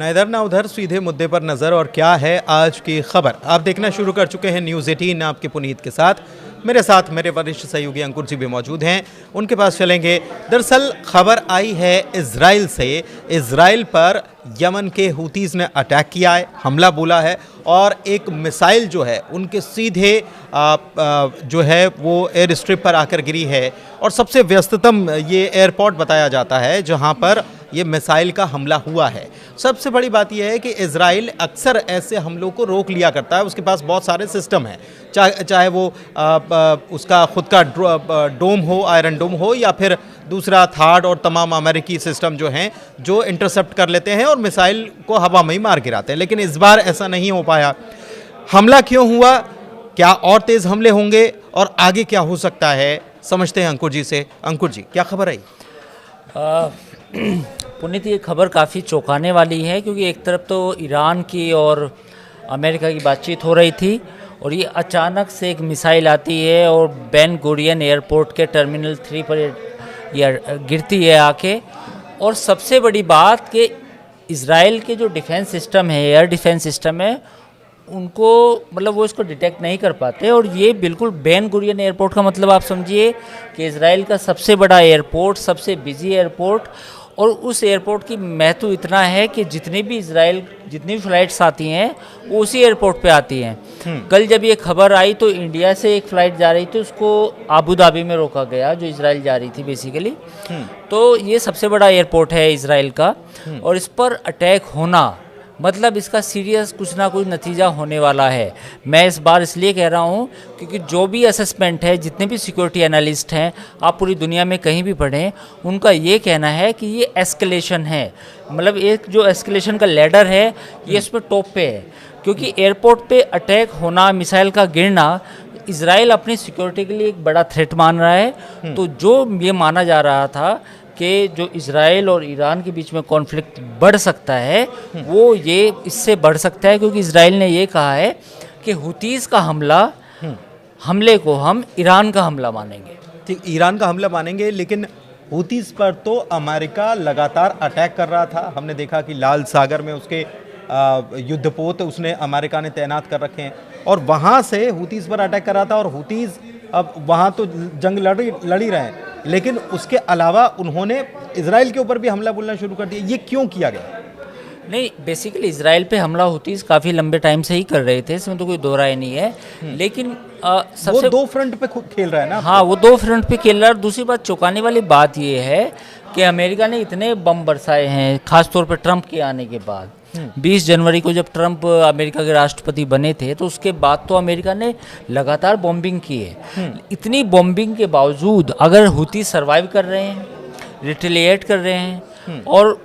ना इधर ना उधर, सीधे मुद्दे पर नज़र। और क्या है आज की खबर, आप देखना शुरू कर चुके हैं न्यूज़ 18 आपके पुनीत के साथ। मेरे साथ मेरे वरिष्ठ सहयोगी अंकुर जी भी मौजूद हैं, उनके पास चलेंगे। दरअसल खबर आई है इजराइल से। इजराइल पर यमन के हूतीज़ ने अटैक किया है, हमला बोला है, और एक मिसाइल जो है उनके सीधे जो है वो एयर स्ट्रिप पर आकर गिरी है। और सबसे व्यस्ततम ये एयरपोर्ट बताया जाता है जहां पर ये मिसाइल का हमला हुआ है। सबसे बड़ी बात यह है कि इजराइल अक्सर ऐसे हमलों को रोक लिया करता है, उसके पास बहुत सारे सिस्टम हैं, चाहे वो उसका खुद का डोम हो, आयरन डोम हो, या फिर दूसरा थार्ड और तमाम अमेरिकी सिस्टम जो हैं जो इंटरसेप्ट कर लेते हैं और मिसाइल को हवा में ही मार गिराते हैं। लेकिन इस बार ऐसा नहीं हो पाया। हमला क्यों हुआ, क्या और तेज़ हमले होंगे और आगे क्या हो सकता है, समझते हैं अंकुर जी से। अंकुर जी, क्या खबर आई? पुनीत, ये खबर काफ़ी चौंकाने वाली है, क्योंकि एक तरफ तो ईरान की और अमेरिका की बातचीत हो रही थी और ये अचानक से एक मिसाइल आती है और बेन गुरियन एयरपोर्ट के टर्मिनल 3 पर ये गिरती है आके। और सबसे बड़ी बात कि इजराइल के जो डिफेंस सिस्टम है, एयर डिफेंस सिस्टम है, उनको मतलब वो इसको डिटेक्ट नहीं कर पाते। और ये बिल्कुल बेन गुरियन एयरपोर्ट का मतलब आप समझिए कि इजराइल का सबसे बड़ा एयरपोर्ट, सबसे बिजी एयरपोर्ट, और उस एयरपोर्ट की महत्व इतना है कि जितनी भी फ़्लाइट्स आती हैं वो उसी एयरपोर्ट पे आती हैं। कल जब ये खबर आई तो इंडिया से एक फ़्लाइट जा रही थी, उसको आबू धाबी में रोका गया, जो इजराइल जा रही थी बेसिकली। तो ये सबसे बड़ा एयरपोर्ट है इजराइल का, और इस पर अटैक होना मतलब इसका सीरियस कुछ ना कुछ नतीजा होने वाला है। मैं इस बार इसलिए कह रहा हूँ क्योंकि जो भी असेसमेंट है, जितने भी सिक्योरिटी एनालिस्ट हैं, आप पूरी दुनिया में कहीं भी पढ़ें, उनका ये कहना है कि ये एस्केलेशन है। मतलब एक जो एस्केलेशन का लैडर है, ये इसमें टॉप पे है, क्योंकि एयरपोर्ट पे अटैक होना, मिसाइल का गिरना इजराइल अपनी सिक्योरिटी के लिए एक बड़ा थ्रेट मान रहा है। तो जो ये माना जा रहा था कि जो इजराइल और ईरान के बीच में कॉन्फ्लिक्ट बढ़ सकता है, वो ये इससे बढ़ सकता है, क्योंकि इजराइल ने ये कहा है कि हुतीज़ का हमले को हम ईरान का हमला मानेंगे। ठीक, ईरान का हमला मानेंगे, लेकिन हुतीज़ पर तो अमेरिका लगातार अटैक कर रहा था। हमने देखा कि लाल सागर में उसके युद्धपोत उसने अमेरिका ने तैनात कर रखे हैं, और वहाँ से हुतीज़ पर अटैक कर रहा था। और हुतीज़ अब वहाँ तो जंग लड़ी रहे हैं, लेकिन उसके अलावा उन्होंने इजराइल के ऊपर भी हमला बोलना शुरू कर दिया। ये क्यों किया गया? नहीं, बेसिकली इजराइल पे हमला हुतीज़ काफ़ी लंबे टाइम से ही कर रहे थे, इसमें तो कोई दो राय नहीं है। लेकिन सबसे वो दो फ्रंट पे खेल रहा है ना। हाँ, वो दो फ्रंट पे खेल रहा है। और दूसरी बात, चौंकाने वाली बात ये है कि अमेरिका ने इतने बम बरसाए हैं, खासतौर पर ट्रंप के आने के बाद। 20 जनवरी को जब ट्रंप अमेरिका के राष्ट्रपति बने थे, तो उसके बाद तो अमेरिका ने लगातार बॉम्बिंग की है। इतनी बॉम्बिंग के बावजूद अगर हुती सर्वाइव कर रहे हैं, रिटेलिएट कर रहे हैं, और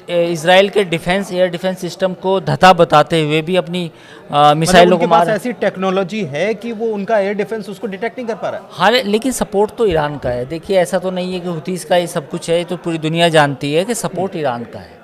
इजराइल के एयर डिफेंस सिस्टम को धता बताते हुए भी अपनी मिसाइलों को मार, ऐसी टेक्नोलॉजी है कि वो उनका एयर डिफेंस उसको डिटेक्ट नहीं कर पा रहा है। हाँ, लेकिन सपोर्ट तो ईरान का है। देखिए, ऐसा तो नहीं है कि हुतीज़ का ये सब कुछ है, तो पूरी दुनिया जानती है कि सपोर्ट ईरान का है।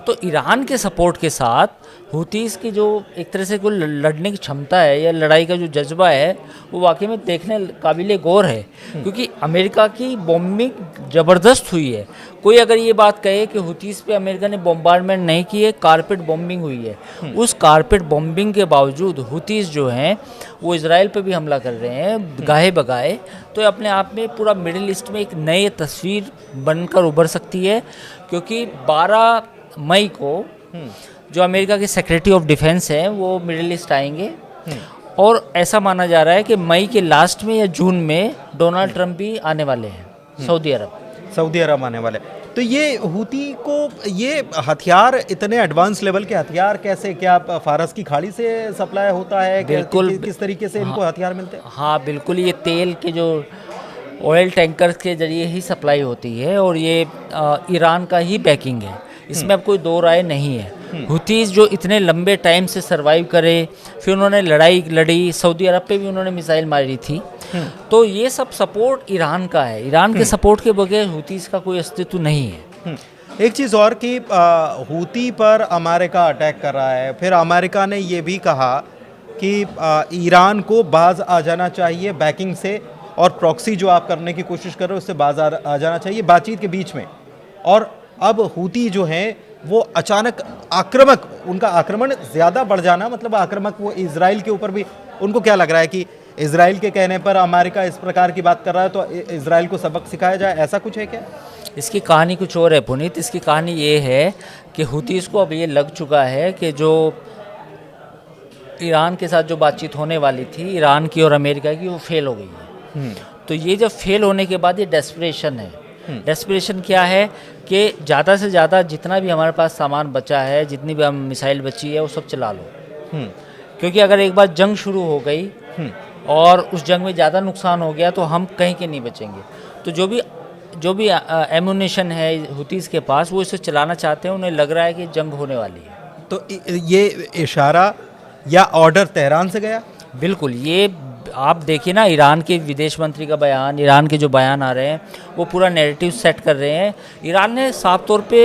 तो ईरान के सपोर्ट के साथ हुतीज़ की जो एक तरह से कोई लड़ने की क्षमता है या लड़ाई का जो जज्बा है, वो वाकई में देखने काबिले गौर है। क्योंकि अमेरिका की बॉम्बिंग ज़बरदस्त हुई है। कोई अगर ये बात कहे कि हुतीज़ पे अमेरिका ने बॉम्बार्डमेंट नहीं की है, कारपेट बॉम्बिंग हुई है, उस कारपेट बॉम्बिंग के बावजूद हुतीज़ जो हैं वो इजराइल पे भी हमला कर रहे हैं गाहे बगाए। तो अपने आप में पूरा मिडिल ईस्ट में एक नई तस्वीर बनकर उभर सकती है, क्योंकि 12 मई को जो अमेरिका के सेक्रेटरी ऑफ डिफेंस हैं वो मिडिल ईस्ट आएंगे, और ऐसा माना जा रहा है कि मई के लास्ट में या जून में डोनाल्ड ट्रंप भी आने वाले हैं सऊदी अरब आने वाले। तो ये हुती को ये हथियार, इतने एडवांस लेवल के हथियार कैसे, क्या फारस की खाड़ी से सप्लाई होता है? बिल्कुल। किस तरीके से इनको हथियार मिलते हैं? हाँ, बिल्कुल। ये तेल के जो ऑयल टैंकर्स के जरिए ही सप्लाई होती है, और ये ईरान का ही बैकिंग है, इसमें अब कोई दो राय नहीं है। हुतीज़ जो इतने लंबे टाइम से सरवाइव करे, फिर उन्होंने लड़ाई लड़ी, सऊदी अरब पे भी उन्होंने मिसाइल मारी थी, तो ये सब सपोर्ट ईरान का है। ईरान के सपोर्ट के बगैर हुतीज़ का कोई अस्तित्व नहीं है। एक चीज़ और कि हुती पर अमेरिका अटैक कर रहा है, फिर अमेरिका ने ये भी कहा कि ईरान को बाज आ जाना चाहिए बैकिंग से, और प्रॉक्सी जो आप करने की कोशिश कर रहे हो उससे बाज आ जाना चाहिए बातचीत के बीच में। और अब हुती जो हैं वो अचानक आक्रामक, उनका आक्रमण ज़्यादा बढ़ जाना, मतलब आक्रामक वो इजराइल के ऊपर भी, उनको क्या लग रहा है कि इजराइल के कहने पर अमेरिका इस प्रकार की बात कर रहा है तो इजराइल को सबक सिखाया जाए, ऐसा कुछ है क्या? इसकी कहानी कुछ और है पुनीत। इसकी कहानी ये है कि हुतीस को अब ये लग चुका है कि जो ईरान के साथ जो बातचीत होने वाली थी ईरान की और अमेरिका की, वो फेल हो गई है। तो ये जब फेल होने के बाद ये डेस्परेशन है। डेस्परेशन क्या है कि ज़्यादा से ज़्यादा जितना भी हमारे पास सामान बचा है, जितनी भी हम मिसाइल बची है, वो सब चला लो। क्योंकि अगर एक बार जंग शुरू हो गई और उस जंग में ज़्यादा नुकसान हो गया तो हम कहीं के नहीं बचेंगे। तो जो भी एमुनेशन है हुतीस के पास, वो इसे चलाना चाहते हैं। उन्हें लग रहा है कि जंग होने वाली है। तो ये इशारा या ऑर्डर तेहरान से गया? बिल्कुल। ये आप देखिए ना, ईरान के विदेश मंत्री का बयान, ईरान के जो बयान आ रहे हैं, वो पूरा नैरेटिव सेट कर रहे हैं। ईरान ने साफ तौर पे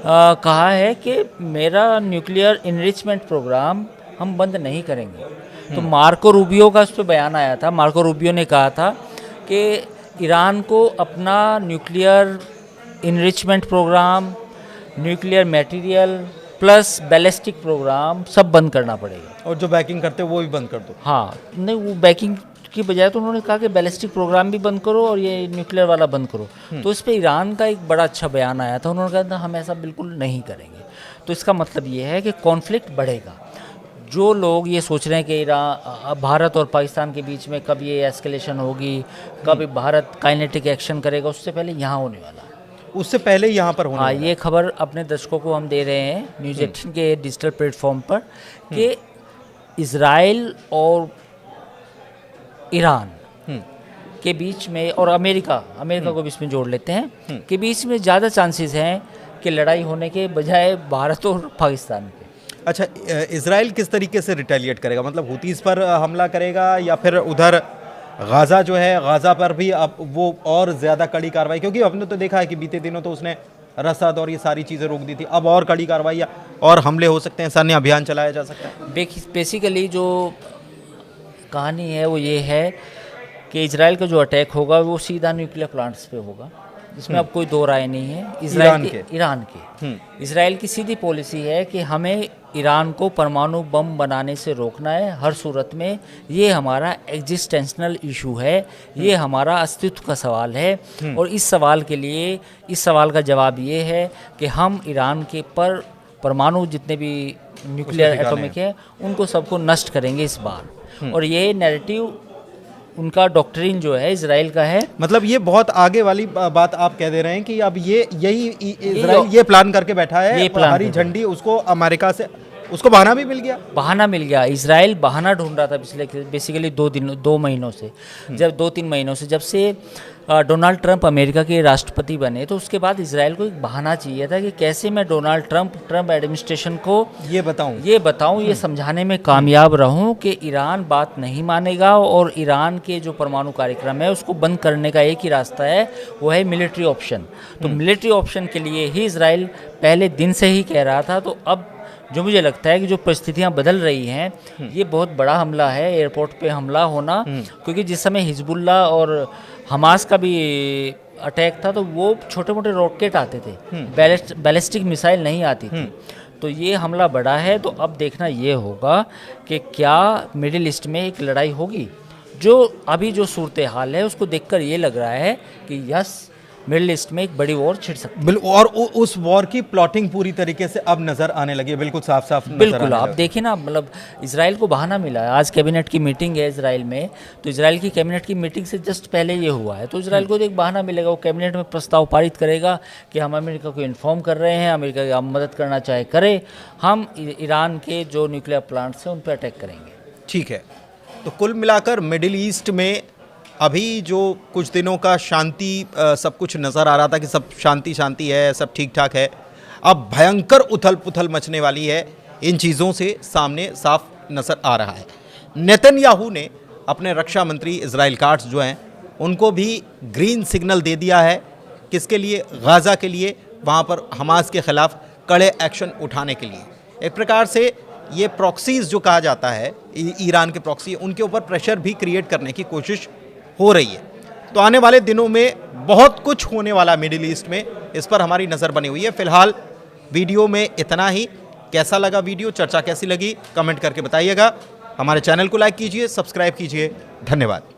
कहा है कि मेरा न्यूक्लियर इनरिचमेंट प्रोग्राम हम बंद नहीं करेंगे। तो मार्को रूबियो का उस पर बयान आया था। मार्को रूबियो ने कहा था कि ईरान को अपना nuclear enrichment programme, nuclear material plus ballistic programme सब बंद करना पड़ेगा। और जो बैकिंग करते हैं वो भी बंद कर दो। हाँ, नहीं, वो बैकिंग की बजाय तो उन्होंने कहा कि बैलिस्टिक प्रोग्राम भी बंद करो और ये न्यूक्लियर वाला बंद करो। तो इस पे ईरान का एक बड़ा अच्छा बयान आया था। उन्होंने कहा था हम ऐसा बिल्कुल नहीं करेंगे। तो इसका मतलब ये है कि कॉन्फ्लिक्ट बढ़ेगा। जो लोग ये सोच रहे हैं कि भारत और पाकिस्तान के बीच में कब ये एस्केलेशन होगी, कब भारत काइनेटिक एक्शन करेगा, उससे पहले यहाँ होने वाला है। उससे पहले यहाँ पर होने हाँ, वाला है। ये खबर अपने दर्शकों को हम दे रहे हैं न्यूज़ 18 के डिजिटल प्लेटफॉर्म पर कि इजराइल और ईरान के बीच में, और अमेरिका को बीच में जोड़ लेते हैं, के बीच में ज़्यादा चांसेस हैं कि लड़ाई होने के बजाय भारत और पाकिस्तान के। अच्छा, इजराइल किस तरीके से रिटेलिएट करेगा? मतलब हुतीस पर हमला करेगा या फिर उधर गाज़ा जो है, गाज़ा पर भी अब वो और ज़्यादा कड़ी कार्रवाई, क्योंकि हमने तो देखा है कि बीते दिनों तो उसने रसद और ये सारी चीज़ें रोक दी थी। अब और कड़ी कार्रवाई और हमले हो सकते हैं, सैन्य अभियान चलाया जा सकता है। बेसिकली जो कहानी है वो ये है कि इजराइल का जो अटैक होगा वो सीधा न्यूक्लियर प्लांट्स पे होगा। इसमें अब कोई दो राय नहीं है। ईरान के इजराइल की सीधी पॉलिसी है कि हमें ईरान को परमाणु बम बनाने से रोकना है हर सूरत में। ये हमारा एग्जिस्टेंशनल इशू है, ये हमारा अस्तित्व का सवाल है। और इस सवाल का जवाब ये है कि हम ईरान के पर परमाणु जितने भी न्यूक्लियर एटॉमिक है उनको सबको नष्ट करेंगे इस बार। और ये नैरेटिव उनका डॉक्ट्रिन जो है इजराइल का है। मतलब ये बहुत आगे वाली बात आप कह दे रहे हैं कि अब यही इजराइल ये प्लान करके बैठा है, ये हरी झंडी उसको अमेरिका से उसको बहाना भी मिल गया। बहाना मिल गया। इजराइल बहाना ढूंढ रहा था पिछले बेसिकली 2 महीनों से, जब 2-3 महीनों से, जब से डोनाल्ड ट्रंप अमेरिका के राष्ट्रपति बने, तो उसके बाद इजराइल को एक बहाना चाहिए था कि कैसे मैं डोनाल्ड ट्रंप एडमिनिस्ट्रेशन को ये बताऊं, ये समझाने में कामयाब रहूं कि ईरान बात नहीं मानेगा और ईरान के जो परमाणु कार्यक्रम है उसको बंद करने का एक ही रास्ता है, वो है मिलिट्री ऑप्शन। तो मिलिट्री ऑप्शन के लिए ही इजराइल पहले दिन से ही कह रहा था। तो अब जो मुझे लगता है कि जो परिस्थितियां बदल रही हैं, ये बहुत बड़ा हमला है, एयरपोर्ट पे हमला होना। क्योंकि जिस समय हिजबुल्ला और हमास का भी अटैक था तो वो छोटे मोटे रॉकेट आते थे, बैलिस्टिक मिसाइल नहीं आती थी। तो ये हमला बड़ा है। तो अब देखना ये होगा कि क्या मिडिल ईस्ट में एक लड़ाई होगी। जो अभी जो सूरत हाल है उसको देखकर ये लग रहा है कि यस, मिडिल ईस्ट में एक बड़ी वॉर छिड़ सकती है। और उस वॉर की प्लॉटिंग पूरी तरीके से अब नजर आने लगी है, बिल्कुल साफ साफ। बिल्कुल, आप देखिए ना, मतलब इजराइल को बहाना मिला है। आज कैबिनेट की मीटिंग है इजराइल में, तो इजराइल की कैबिनेट की मीटिंग से जस्ट पहले ये हुआ है। तो इजराइल को एक बहाना मिलेगा, वो कैबिनेट में प्रस्ताव पारित करेगा कि हम अमेरिका को इन्फॉर्म कर रहे हैं, अमेरिका की हम मदद करना चाहे करे, हम ईरान के जो न्यूक्लियर प्लांट्स हैं उन पर अटैक करेंगे। ठीक है। तो कुल मिलाकर मिडिल ईस्ट में अभी जो कुछ दिनों का शांति सब कुछ नज़र आ रहा था कि सब शांति है, सब ठीक ठाक है, अब भयंकर उथल पुथल मचने वाली है। इन चीज़ों से सामने साफ नज़र आ रहा है। नेतन्याहू ने अपने रक्षा मंत्री इजराइल काट्स जो हैं उनको भी ग्रीन सिग्नल दे दिया है। किसके लिए? गाज़ा के लिए, वहाँ पर हमास के ख़िलाफ़ कड़े एक्शन उठाने के लिए। एक प्रकार से ये प्रॉक्सीज़ जो कहा जाता है, ईरान के प्रॉक्सी, उनके ऊपर प्रेशर भी क्रिएट करने की कोशिश हो रही है। तो आने वाले दिनों में बहुत कुछ होने वाला मिडिल ईस्ट में, इस पर हमारी नज़र बनी हुई है। फिलहाल वीडियो में इतना ही। कैसा लगा वीडियो, चर्चा कैसी लगी, कमेंट करके बताइएगा। हमारे चैनल को लाइक कीजिए, सब्सक्राइब कीजिए। धन्यवाद।